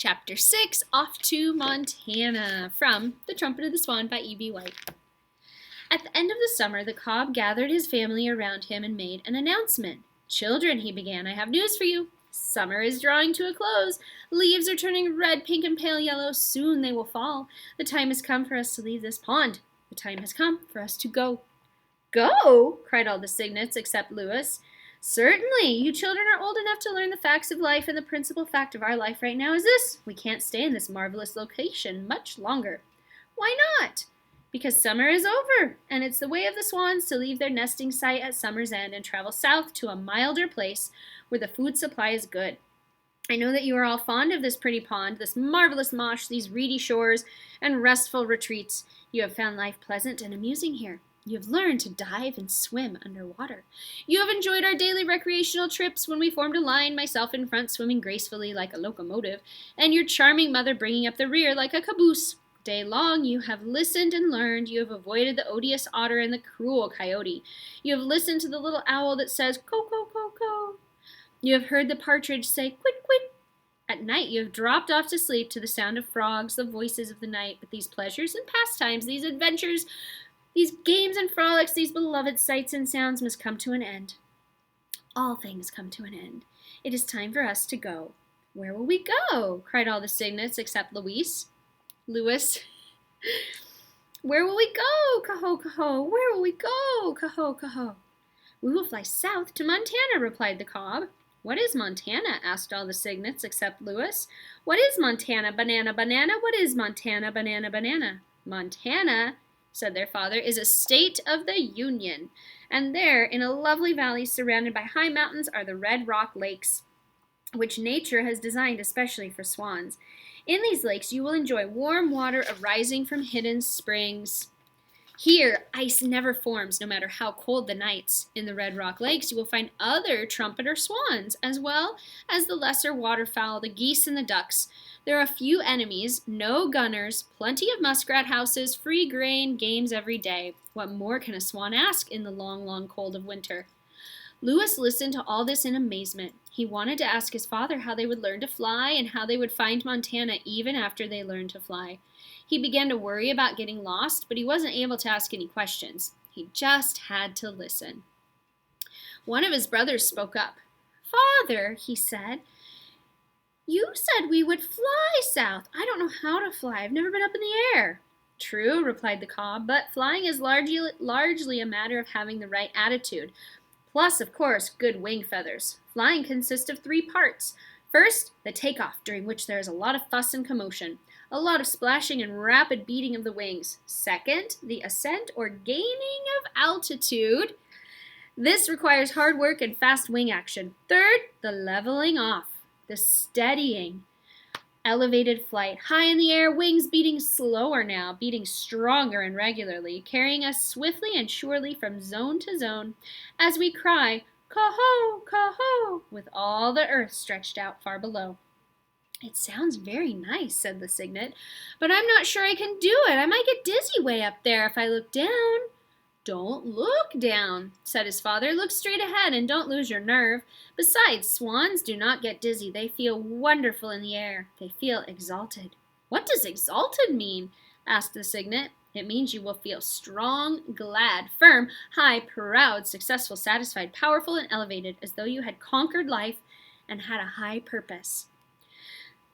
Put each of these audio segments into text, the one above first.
Chapter 6, Off to Montana, from The Trumpet of the Swan by E.B. White. At the end of the summer, the cob gathered his family around him and made an announcement. "Children," he began, "I have news for you. Summer is drawing to a close. Leaves are turning red, pink, and pale yellow. Soon they will fall. The time has come for us to leave this pond. The time has come for us to go." "Go?" cried all the cygnets except Lewis. "Certainly. You children are old enough to learn the facts of life, and the principal fact of our life right now is this: we can't stay in this marvelous location much longer." "Why not?" "Because summer is over, and it's the way of the swans to leave their nesting site at summer's end and travel south to a milder place where the food supply is good. I know that you are all fond of this pretty pond, this marvelous marsh, these reedy shores, and restful retreats. You have found life pleasant and amusing here. You have learned to dive and swim underwater. You have enjoyed our daily recreational trips when we formed a line, myself in front swimming gracefully like a locomotive, and your charming mother bringing up the rear like a caboose. Day long you have listened and learned. You have avoided the odious otter and the cruel coyote. You have listened to the little owl that says, 'Ko, ko, ko, ko.' You have heard the partridge say, 'Quit, quit.' At night you have dropped off to sleep to the sound of frogs, the voices of the night. But these pleasures and pastimes, these adventures, these games and frolics, these beloved sights and sounds must come to an end. All things come to an end. It is time for us to go." "Where will we go?" cried all the cygnets except Lewis. "Where will we go? Kaho, kaho. Where will we go? Kaho, kaho." "We will fly south to Montana," replied the cob. "What is Montana?" asked all the cygnets except Lewis. "What is Montana? Banana, banana. What is Montana? Banana, banana." "Montana," said their father, "is a state of the Union, and there, in a lovely valley surrounded by high mountains, are the Red Rock Lakes, which nature has designed especially for swans. In these lakes you will enjoy warm water arising from hidden springs. Here, ice never forms, no matter how cold the nights. In the Red Rock Lakes you will find other trumpeter swans, as well as the lesser waterfowl, the geese and the ducks. There are few enemies, no gunners, plenty of muskrat houses, free grain, games every day. What more can a swan ask in the long, long cold of winter?" Lewis listened to all this in amazement. He wanted to ask his father how they would learn to fly and how they would find Montana even after they learned to fly. He began to worry about getting lost, but he wasn't able to ask any questions. He just had to listen. One of his brothers spoke up. "Father," he said, "you said we would fly south. I don't know how to fly. I've never been up in the air." "True," replied the cob, "but flying is largely a matter of having the right attitude. Plus, of course, good wing feathers. Flying consists of 3 parts. First, the takeoff, during which there is a lot of fuss and commotion, a lot of splashing and rapid beating of the wings. Second, the ascent or gaining of altitude. This requires hard work and fast wing action. Third, the leveling off, the steadying. Elevated flight, high in the air, wings beating slower now, beating stronger and regularly, carrying us swiftly and surely from zone to zone, as we cry, 'Kaho, kaho,' with all the earth stretched out far below." "It sounds very nice," said the cygnet, "but I'm not sure I can do it. I might get dizzy way up there if I look down." "Don't look down," said his father. "Look straight ahead and don't lose your nerve. Besides, swans do not get dizzy. They feel wonderful in the air. They feel exalted." "What does exalted mean?" asked the cygnet. "It means you will feel strong, glad, firm, high, proud, successful, satisfied, powerful, and elevated, as though you had conquered life and had a high purpose."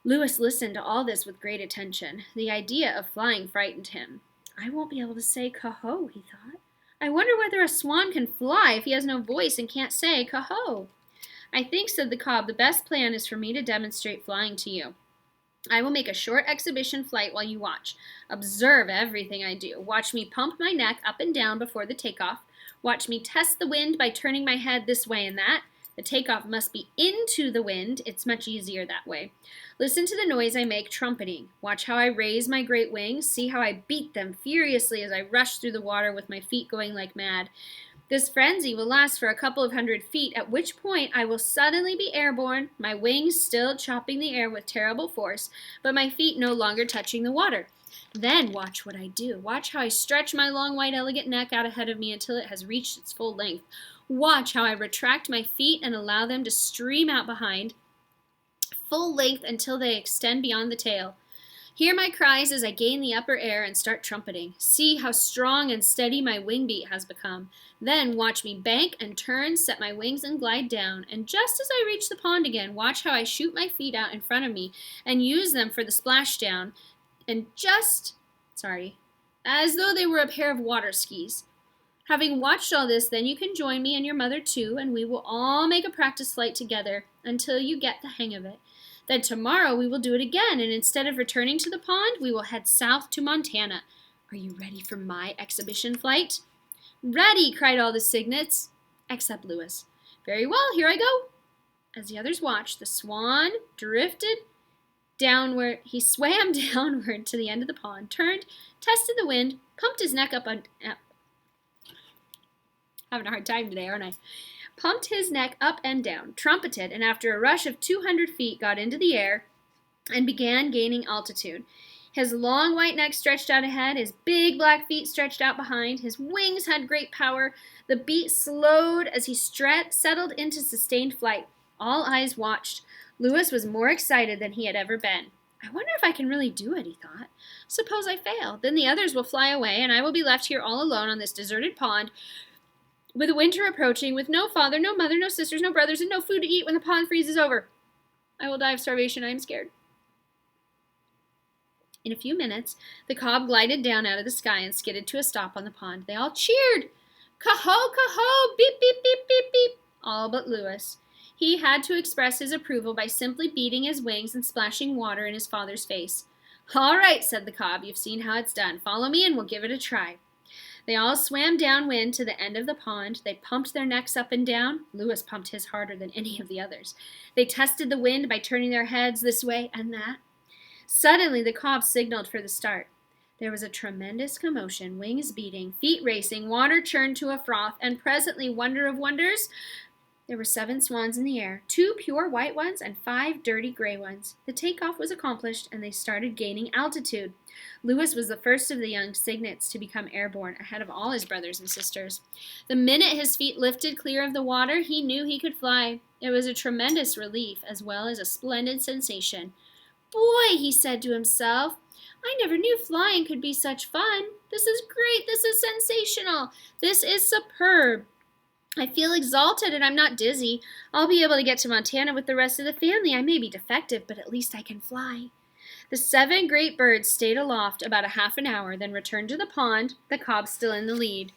Lewis listened to all this with great attention. The idea of flying frightened him. "I won't be able to say kaho," he thought. "I wonder whether a swan can fly if he has no voice and can't say kaho." "I think," said the cob, "the best plan is for me to demonstrate flying to you. I will make a short exhibition flight while you watch. Observe everything I do. Watch me pump my neck up and down before the takeoff. Watch me test the wind by turning my head this way and that. The takeoff must be into the wind. It's much easier that way. Listen to the noise I make trumpeting. Watch how I raise my great wings. See how I beat them furiously as I rush through the water with my feet going like mad. This frenzy will last for a couple of 100 feet, at which point I will suddenly be airborne, my wings still chopping the air with terrible force, but my feet no longer touching the water. Then watch what I do. Watch how I stretch my long, white, elegant neck out ahead of me until it has reached its full length. Watch how I retract my feet and allow them to stream out behind. full length until they extend beyond the tail. Hear my cries as I gain the upper air and start trumpeting. See how strong and steady my wing beat has become. Then watch me bank and turn, set my wings and glide down. And just as I reach the pond again, watch how I shoot my feet out in front of me and use them for the splashdown. And as though they were a pair of water skis. Having watched all this, then you can join me and your mother too, and we will all make a practice flight together until you get the hang of it. Then tomorrow we will do it again, and instead of returning to the pond, we will head south to Montana. Are you ready for my exhibition flight? Ready, cried all the cygnets, except Lewis. Very well, here I go. As the others watched, the swan drifted downward. He swam downward to the end of the pond, turned, tested the wind, pumped his neck up having a hard time today, aren't I? Pumped his neck up and down, trumpeted, and after a rush of 200 feet got into the air and began gaining altitude. His long white neck stretched out ahead, his big black feet stretched out behind, his wings had great power. The beat slowed as he settled into sustained flight. All eyes watched. Lewis was more excited than he had ever been. I wonder if I can really do it, he thought. Suppose I fail. Then the others will fly away, and I will be left here all alone on this deserted pond, with winter approaching, with no father, no mother, no sisters, no brothers, and no food to eat when the pond freezes over. I will die of starvation. I am scared. In a few minutes, the cob glided down out of the sky and skidded to a stop on the pond. They all cheered. Caho, caho, beep, beep, beep, beep, beep. All but Lewis. He had to express his approval by simply beating his wings and splashing water in his father's face. All right, said the cob. You've seen how it's done. Follow me and we'll give it a try. They all swam downwind to the end of the pond. They pumped their necks up and down. Lewis pumped his harder than any of the others. They tested the wind by turning their heads this way and that. Suddenly, the cob signaled for the start. There was a tremendous commotion, wings beating, feet racing, water churned to a froth, and presently, wonder of wonders, there were 7 swans in the air, 2 pure white ones and 5 dirty gray ones. The takeoff was accomplished, and they started gaining altitude. Lewis was the first of the young cygnets to become airborne, ahead of all his brothers and sisters. The minute his feet lifted clear of the water, he knew he could fly. It was a tremendous relief, as well as a splendid sensation. Boy, he said to himself, I never knew flying could be such fun. This is great. This is sensational. This is superb. I feel exalted and I'm not dizzy. I'll be able to get to Montana with the rest of the family. I may be defective, but at least I can fly. The 7 great birds stayed aloft about a half an hour, then returned to the pond, the cob still in the lead.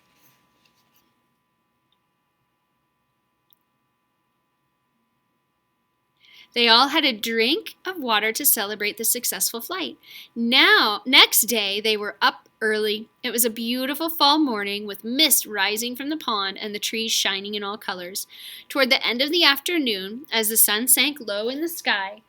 They all had a drink of water to celebrate the successful flight. Next day, they were up early. It was a beautiful fall morning with mist rising from the pond and the trees shining in all colors. Toward the end of the afternoon, as the sun sank low in the sky,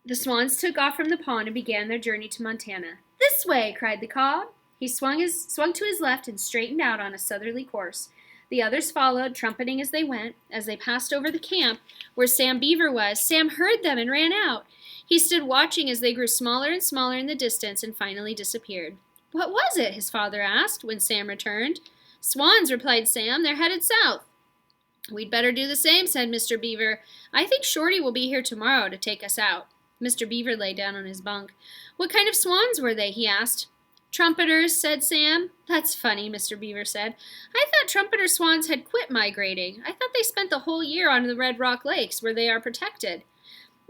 the swans took off from the pond and began their journey to Montana. This way, cried the cob. He swung to his left and straightened out on a southerly course. The others followed, trumpeting as they went. As they passed over the camp where Sam Beaver was, Sam heard them and ran out. He stood watching as they grew smaller and smaller in the distance and finally disappeared. What was it? His father asked when Sam returned. Swans, replied Sam. They're headed south. We'd better do the same, said Mr. Beaver. I think Shorty will be here tomorrow to take us out. Mr. Beaver lay down on his bunk. What kind of swans were they? He asked. Trumpeters, said Sam. That's funny, Mr. Beaver said. I thought trumpeter swans had quit migrating. I thought they spent the whole year on the Red Rock Lakes, where they are protected.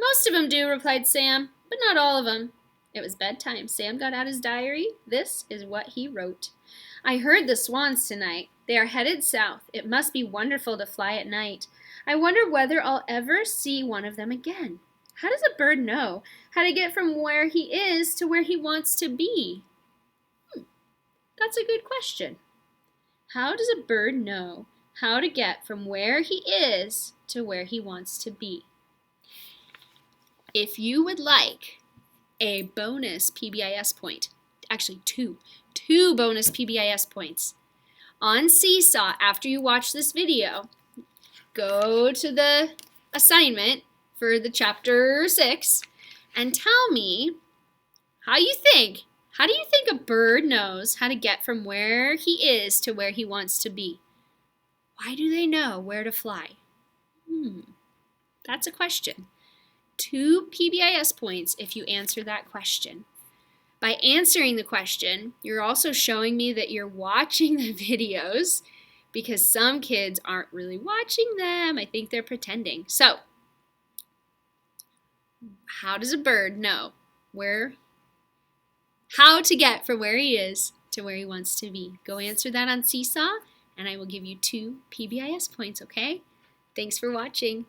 Most of them do, replied Sam, but not all of them. It was bedtime. Sam got out his diary. This is what he wrote. I heard the swans tonight. They are headed south. It must be wonderful to fly at night. I wonder whether I'll ever see one of them again. How does a bird know how to get from where he is to where he wants to be? That's a good question. How does a bird know how to get from where he is to where he wants to be? If you would like a bonus PBIS point, actually two bonus PBIS points, on Seesaw after you watch this video, go to the assignment for the chapter 6 and tell me how you think. How do you think a bird knows how to get from where he is to where he wants to be? Why do they know where to fly? That's a question. 2 PBIS points if you answer that question. By answering the question, you're also showing me that you're watching the videos, because some kids aren't really watching them. I think they're pretending. So, how does a bird know how to get from where he is to where he wants to be? Go answer that on Seesaw, and I will give you 2 PBIS points, okay? Thanks for watching.